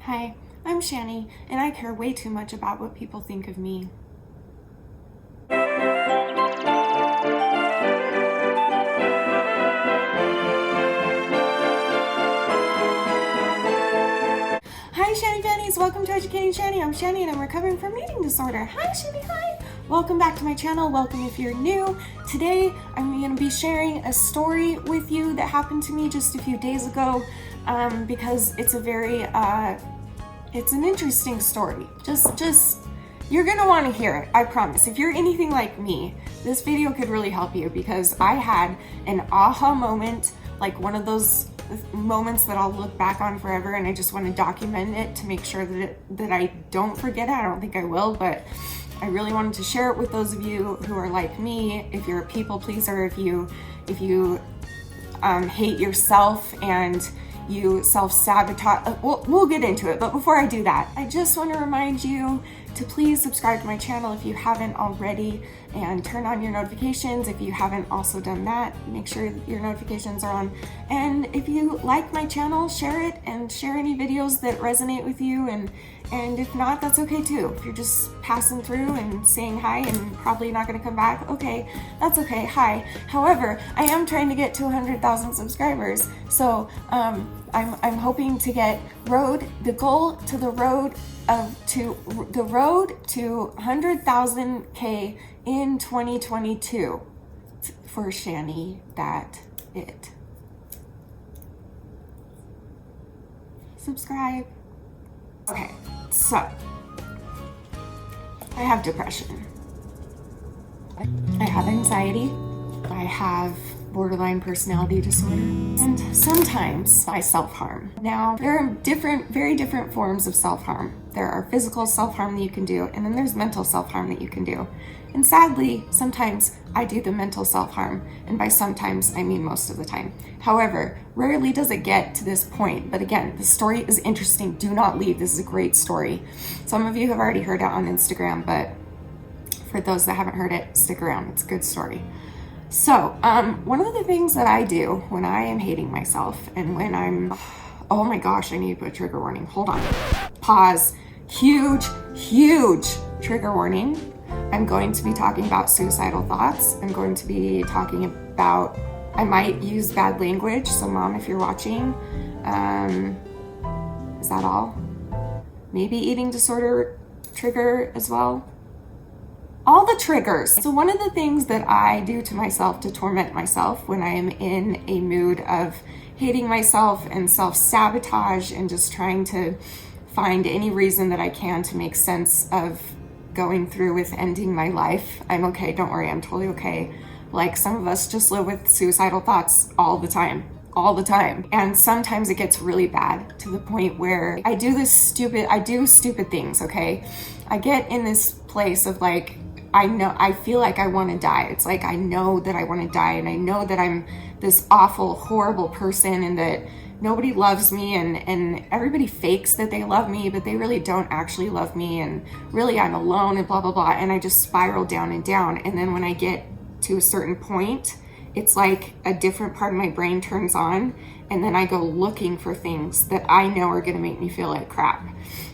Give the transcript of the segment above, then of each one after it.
Hi, I'm Shani, and I care way too much about what people think of me. Hi Shani Fannies, welcome to Educating Shani. I'm Shani and I'm recovering from eating disorder. Hi Shani, hi! Welcome back to my channel, welcome if you're new. Today I'm going to be sharing a story with you that happened to me just a few days ago because it's a very, it's an interesting story. Just, you're gonna wanna hear it, I promise. If you're anything like me, this video could really help you because I had an aha moment, like one of those moments that I'll look back on forever, and I just want to document it to make sure that I don't forget it. I don't think I will, but I really wanted to share it with those of you who are like me. If you're a people pleaser, if you hate yourself and you self-sabotage, we'll get into it. But before I do that, I just want to remind you to please subscribe to my channel if you haven't already, and turn on your notifications if you haven't also done that. Make sure your notifications are on. And if you like my channel, share it and share any videos that resonate with you. And if not, that's okay too. If you're just passing through and saying hi and probably not going to come back, okay, that's okay. Hi. However, I am trying to get to 100,000 subscribers, so I'm hoping to get the road to 100,000K in 2022 for Shani. That it. Subscribe. Okay, so I have depression. I have anxiety. I have borderline personality disorder, and sometimes I self-harm. Now, there are very different forms of self-harm. There are physical self-harm that you can do, and then there's mental self-harm that you can do. And sadly, sometimes I do the mental self-harm, and by sometimes, I mean most of the time. However, rarely does it get to this point, but again, the story is interesting. Do not leave. This is a great story. Some of you have already heard it on Instagram, but for those that haven't heard it, stick around. It's a good story. So, one of the things that I do when I am hating myself and when oh my gosh, I need to put a trigger warning. Hold on. Pause. Huge trigger warning. I'm going to be talking about suicidal thoughts. I'm going to be talking about, I might use bad language. So Mom, if you're watching, is that all? Maybe eating disorder trigger as well. All the triggers. So one of the things that I do to myself to torment myself when I am in a mood of hating myself and self-sabotage and just trying to find any reason that I can to make sense of going through with ending my life. I'm okay, don't worry, I'm totally okay. Like some of us just live with suicidal thoughts all the time. And sometimes it gets really bad to the point where I do stupid things, okay? I get in this place of like, I feel like I want to die. It's like I know that I want to die, and I know that I'm this awful, horrible person, and that nobody loves me, and everybody fakes that they love me, but they really don't actually love me, and really I'm alone, and blah, blah, blah. And I just spiral down and down. And then when I get to a certain point, it's like a different part of my brain turns on, and then I go looking for things that I know are going to make me feel like crap.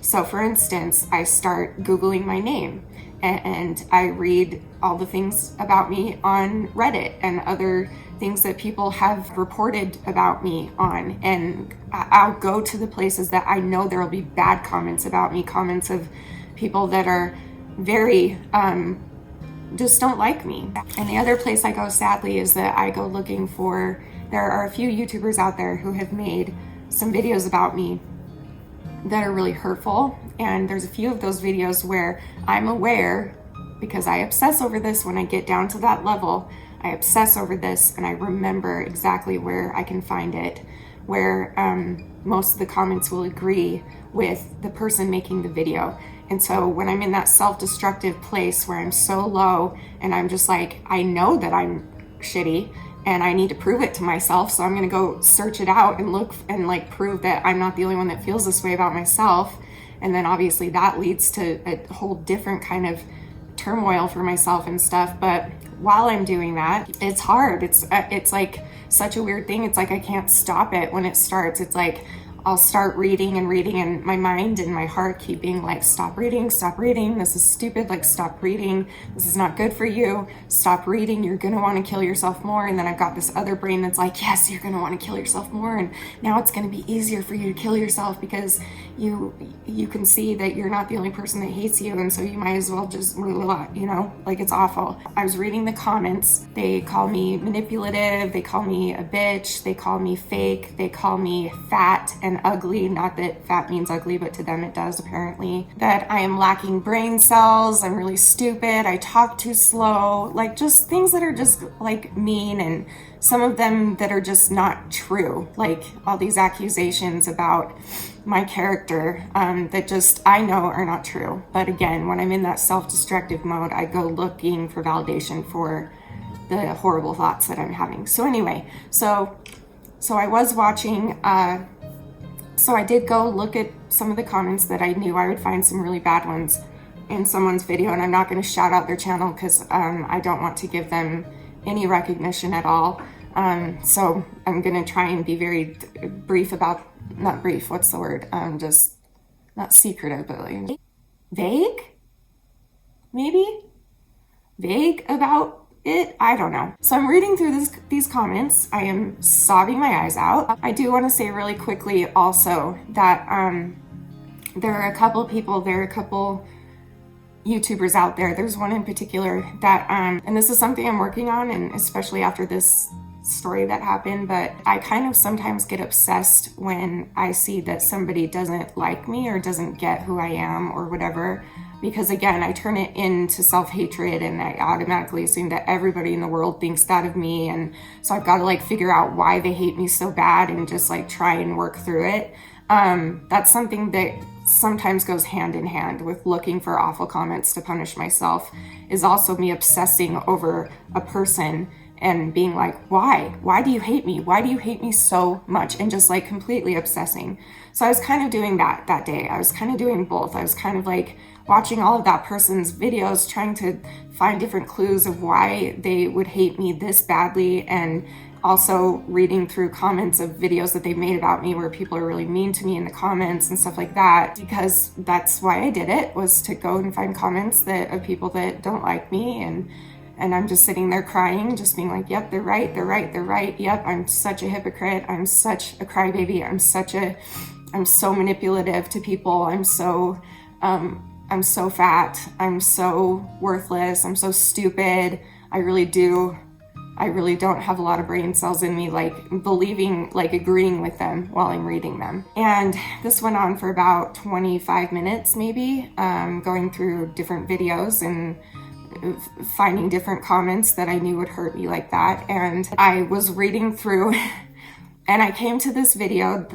So for instance, I start Googling my name, and I read all the things about me on Reddit and other things that people have reported about me on. And I'll go to the places that I know there will be bad comments about me, comments of people that are very, just don't like me. And the other place I go, sadly, is that I go looking for, there are a few YouTubers out there who have made some videos about me that are really hurtful. And there's a few of those videos where I'm aware, because I obsess over this when I get down to that level, I obsess over this and I remember exactly where I can find it, where most of the comments will agree with the person making the video. And so when I'm in that self-destructive place where I'm so low and I'm just like, I know that I'm shitty and I need to prove it to myself, so I'm gonna go search it out and look and like prove that I'm not the only one that feels this way about myself. And then obviously that leads to a whole different kind of turmoil for myself and stuff. But while I'm doing that, it's hard. It's like such a weird thing. It's like I can't stop it when it starts. It's like I'll start reading and reading, and my mind and my heart keep being like, stop reading, this is stupid, like stop reading, this is not good for you, stop reading, you're gonna want to kill yourself more. And then I've got this other brain that's like, yes, you're gonna want to kill yourself more, and now it's gonna be easier for you to kill yourself because you can see that you're not the only person that hates you, and so you might as well just, you know, like it's awful. I was reading the comments. They call me manipulative, they call me a bitch, they call me fake, they call me fat and ugly. Not that fat means ugly, but to them it does apparently. That I am lacking brain cells, I'm really stupid, I talk too slow, like just things that are just like mean, and some of them that are just not true, like all these accusations about my character that just I know are not true. But again, when I'm in that self-destructive mode, I go looking for validation for the horrible thoughts that I'm having. So anyway, so I was watching, so I did go look at some of the comments that I knew I would find some really bad ones in someone's video, and I'm not going to shout out their channel because I don't want to give them any recognition at all. So I'm going to try and be very brief about, not brief, what's the word? Just not secretive, but like vague? Maybe? Vague about it? I don't know. So I'm reading through these comments. I am sobbing my eyes out. I do want to say really quickly also that there are a couple YouTubers out there. There's one in particular that, and this is something I'm working on, and especially after this story that happened, but I kind of sometimes get obsessed when I see that somebody doesn't like me or doesn't get who I am or whatever, because again, I turn it into self-hatred, and I automatically assume that everybody in the world thinks that of me, and so I've got to like figure out why they hate me so bad and just like try and work through it. That's something that sometimes goes hand in hand with looking for awful comments to punish myself, is also me obsessing over a person and being like, why do you hate me? Why do you hate me so much? And just like completely obsessing. So I was kind of doing that day. I was kind of doing both. I was kind of like watching all of that person's videos, trying to find different clues of why they would hate me this badly, and also reading through comments of videos that they made about me where people are really mean to me in the comments and stuff like that, because that's why I did it, was to go and find comments of people that don't like me, and I'm just sitting there crying, just being like, yep, they're right. Yep, I'm such a hypocrite. I'm such a crybaby. I'm so manipulative to people. I'm so fat. I'm so worthless. I'm so stupid. I really don't have a lot of brain cells in me, like believing, like agreeing with them while I'm reading them. And this went on for about 25 minutes, maybe, going through different videos and finding different comments that I knew would hurt me like that. And I was reading through and I came to this video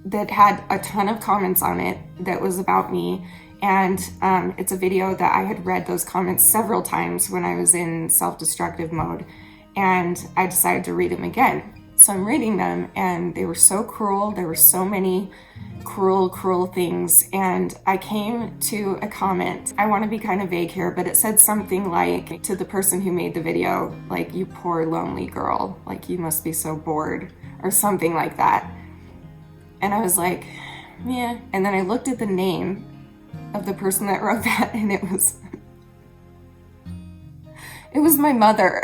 that had a ton of comments on it that was about me. And it's a video that I had read those comments several times when I was in self-destructive mode, and I decided to read them again. So I'm reading them, and they were so cruel. There were so many cruel things. And I came to a comment. I want to be kind of vague here, but it said something like, to the person who made the video, like, you poor lonely girl, like you must be so bored, or something like that. And I was like, yeah. And then I looked at the name of the person that wrote that, and it was my mother.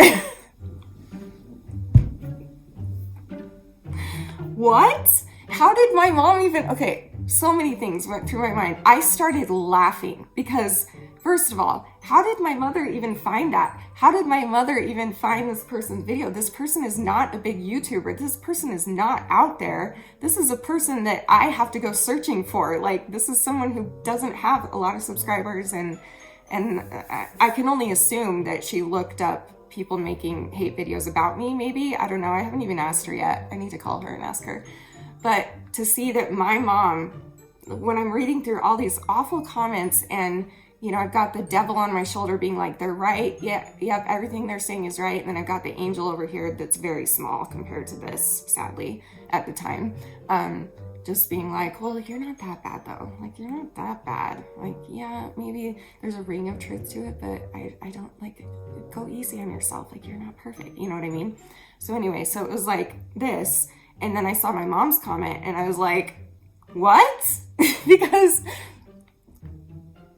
What? How did my mom even, okay, so many things went through my mind. I started laughing because, first of all, how did my mother even find that? How did my mother even find this person's video? This person is not a big YouTuber. This person is not out there. This is a person that I have to go searching for. Like, this is someone who doesn't have a lot of subscribers, and I can only assume that she looked up people making hate videos about me, maybe. I don't know. I haven't even asked her yet. I need to call her and ask her. But to see that my mom, when I'm reading through all these awful comments, and you know, I've got the devil on my shoulder being like, they're right. Yeah, yep, everything they're saying is right. And then I've got the angel over here that's very small compared to this, sadly, at the time. Just being like, well, you're not that bad though. Like, you're not that bad. Like, yeah, maybe there's a ring of truth to it, but I don't, like, go easy on yourself. Like, you're not perfect. You know what I mean? So anyway, so it was like this. And then I saw my mom's comment, and I was like, what? Because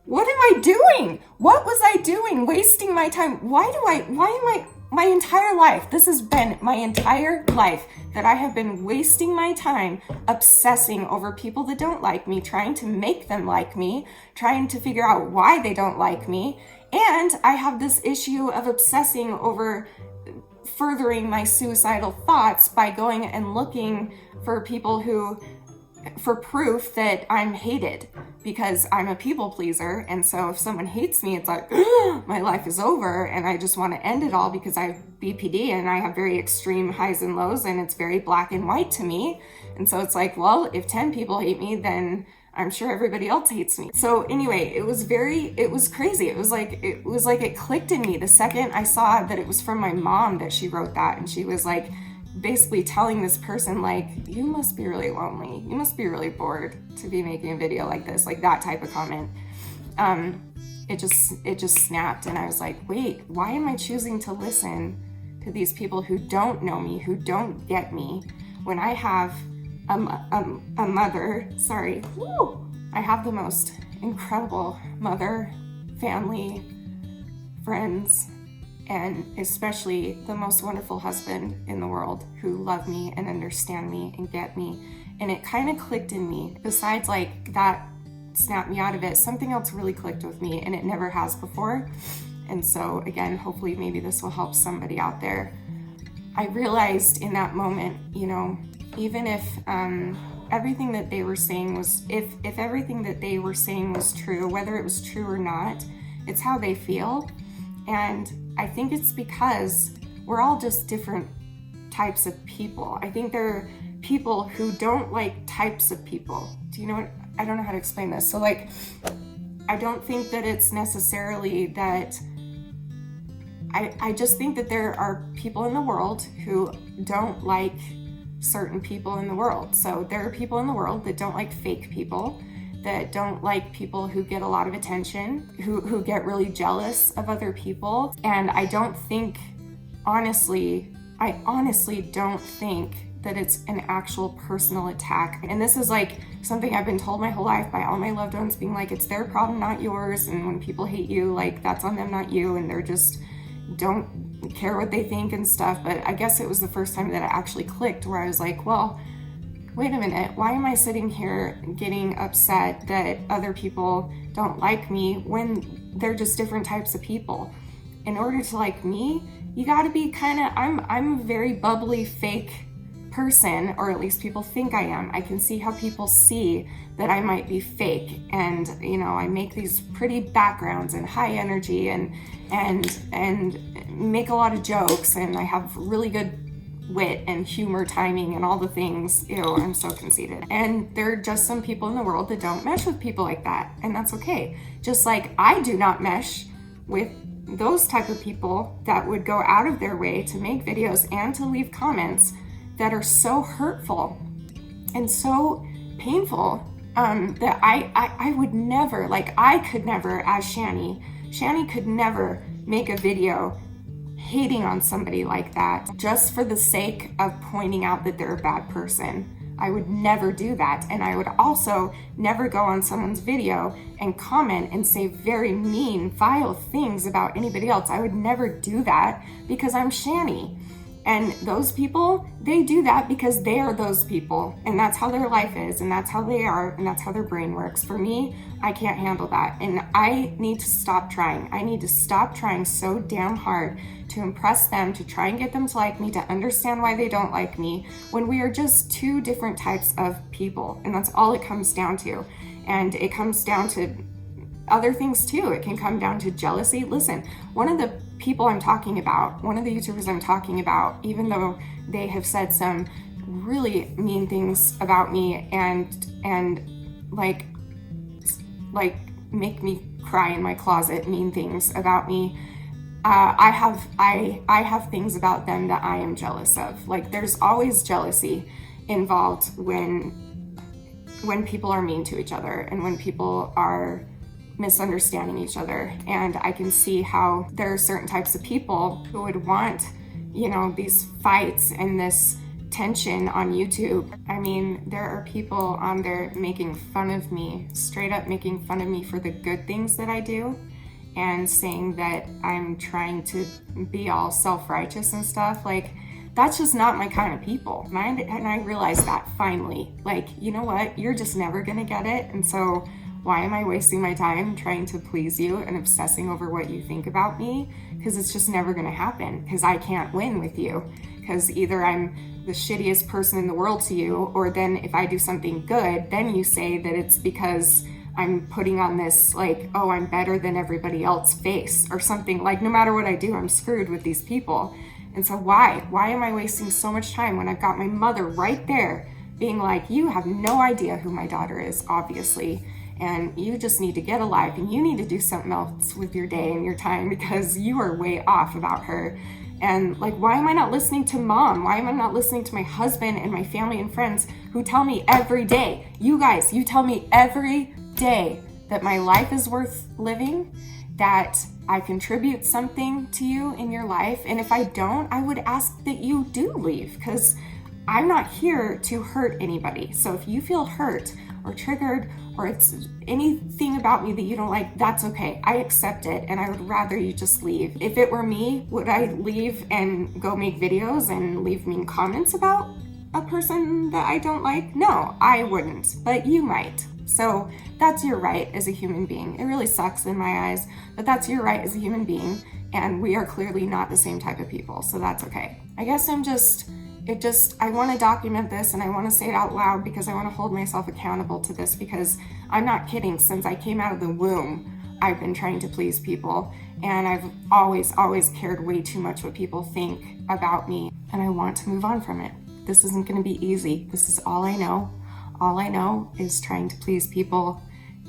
what am I doing? What was I doing? Wasting my time. Why am I, my entire life, this has been my entire life that I have been wasting my time obsessing over people that don't like me, trying to make them like me, trying to figure out why they don't like me. And I have this issue of obsessing over furthering my suicidal thoughts by going and looking for people for proof that I'm hated, because I'm a people pleaser. And so if someone hates me, it's like, my life is over and I just want to end it all because I have BPD and I have very extreme highs and lows and it's very black and white to me. And so it's like, well, if 10 people hate me, then I'm sure everybody else hates me. So anyway, it was crazy. It was like it clicked in me the second I saw that it was from my mom that she wrote that. And she was like, basically telling this person, like, you must be really lonely. You must be really bored to be making a video like this, like that type of comment. It just snapped. And I was like, wait, why am I choosing to listen to these people who don't know me, who don't get me, when I have a mother, I have the most incredible mother, family, friends, and especially the most wonderful husband in the world who love me and understand me and get me. And it kind of clicked in me. Besides like that snapped me out of it, something else really clicked with me, and it never has before. And so again, hopefully maybe this will help somebody out there. I realized in that moment, you know, even if everything that they were saying was, if everything that they were saying was true, whether it was true or not, it's how they feel. And I think it's because we're all just different types of people. I think there are people who don't like types of people. Do you know what? I don't know how to explain this. So like, I don't think that it's necessarily that, I just think that there are people in the world who don't like certain people in the world. So there are people in the world that don't like fake people, that don't like people who get a lot of attention, who get really jealous of other people. And I honestly don't think that it's an actual personal attack. And this is like something I've been told my whole life by all my loved ones, being like, it's their problem, not yours. And when people hate you, like, that's on them, not you. And they're just don't care what they think and stuff. But I guess it was the first time that it actually clicked, where I was like, well, wait a minute, why am I sitting here getting upset that other people don't like me when they're just different types of people? In order to like me, you gotta be I'm a very bubbly, fake person, or at least people think I am. I can see how people see that I might be fake, and you know, I make these pretty backgrounds and high energy and make a lot of jokes, and I have really good wit and humor timing and all the things. Ew, I'm so conceited. And there are just some people in the world that don't mesh with people like that, and that's okay. Just like I do not mesh with those type of people that would go out of their way to make videos and to leave comments that are so hurtful and so painful, that I would never, like, I could never, as Shani could never make a video hating on somebody like that just for the sake of pointing out that they're a bad person. I would never do that. And I would also never go on someone's video and comment and say very mean, vile things about anybody else. I would never do that because I'm Shani. And those people, they do that because they are those people, and that's how their life is, and that's how they are, and that's how their brain works. For me, I can't handle that, and I need to stop trying. I need to stop trying so damn hard to impress them, to try and get them to like me, to understand why they don't like me, when we are just two different types of people, and that's all it comes down to. And it comes down to other things too. It can come down to jealousy. Listen, one of the people I'm talking about, one of the YouTubers I'm talking about, even though they have said some really mean things about me and like make me cry in my closet, mean things about me, I have things about them that I am jealous of. Like, there's always jealousy involved when people are mean to each other and when people are misunderstanding each other. And I can see how there are certain types of people who would want, you know, these fights and this tension on YouTube. I mean, there are people on there making fun of me, straight up making fun of me for the good things that I do, and saying that I'm trying to be all self-righteous and stuff. Like, that's just not my kind of people. And I realized that finally. Like, you know what? You're just never gonna get it. And so why am I wasting my time trying to please you and obsessing over what you think about me? Because it's just never gonna happen, because I can't win with you. Because either I'm the shittiest person in the world to you, or then if I do something good, then you say that it's because I'm putting on this, like, oh, I'm better than everybody else face or something. Like, no matter what I do, I'm screwed with these people. And so why am I wasting so much time when I've got my mother right there being like, you have no idea who my daughter is, obviously, and you just need to get a life, and you need to do something else with your day and your time, because you are way off about her. And like, why am I not listening to mom? Why am I not listening to my husband and my family and friends who tell me every day, you guys, you tell me every day that my life is worth living, that I contribute something to you in your life. And if I don't, I would ask that you do leave, because I'm not here to hurt anybody. So if you feel hurt or triggered, or it's anything about me that you don't like, that's okay. I accept it, and I would rather you just leave. If it were me, would I leave and go make videos and leave mean comments about a person that I don't like? No, I wouldn't, but you might. So that's your right as a human being. It really sucks in my eyes, but that's your right as a human being, and we are clearly not the same type of people, so that's okay. I guess I want to document this, and I want to say it out loud, because I want to hold myself accountable to this, because I'm not kidding. Since I came out of the womb, I've been trying to please people, and I've always cared way too much what people think about me, and I want to move on from it. This isn't going to be easy. This is all I know. All I know is trying to please people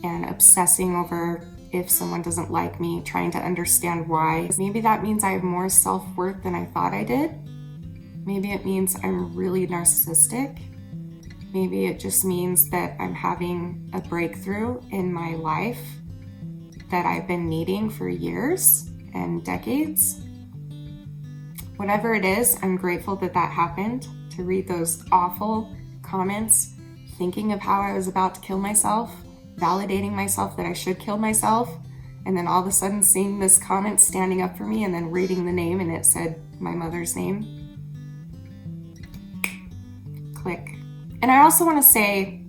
and obsessing over if someone doesn't like me, trying to understand why. Maybe that means I have more self-worth than I thought I did. Maybe it means I'm really narcissistic. Maybe it just means that I'm having a breakthrough in my life that I've been needing for years and decades. Whatever it is, I'm grateful that that happened. To read those awful comments, thinking of how I was about to kill myself, validating myself that I should kill myself, and then all of a sudden seeing this comment standing up for me, and then reading the name, and it said my mother's name. Click. And I also want to say,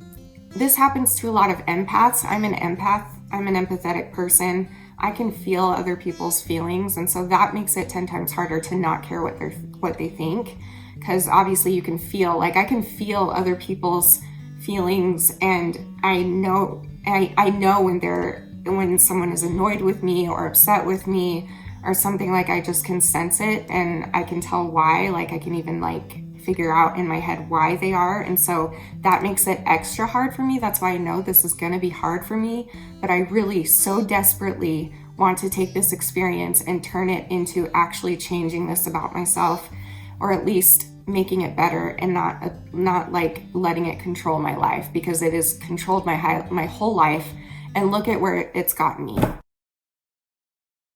this happens to a lot of empaths. I'm an empath. I'm an empathetic person. I can feel other people's feelings, and so that makes it 10 times harder to not care what they think, because obviously you can feel, like, I can feel other people's feelings, and I know when someone is annoyed with me or upset with me or something. Like, I just can sense it, and I can tell why. Like, I can even figure out in my head why they are, and so that makes it extra hard for me. That's why I know this is going to be hard for me, but I really so desperately want to take this experience and turn it into actually changing this about myself, or at least making it better, and not like letting it control my life, because it has controlled my whole life, and look at where it's gotten me.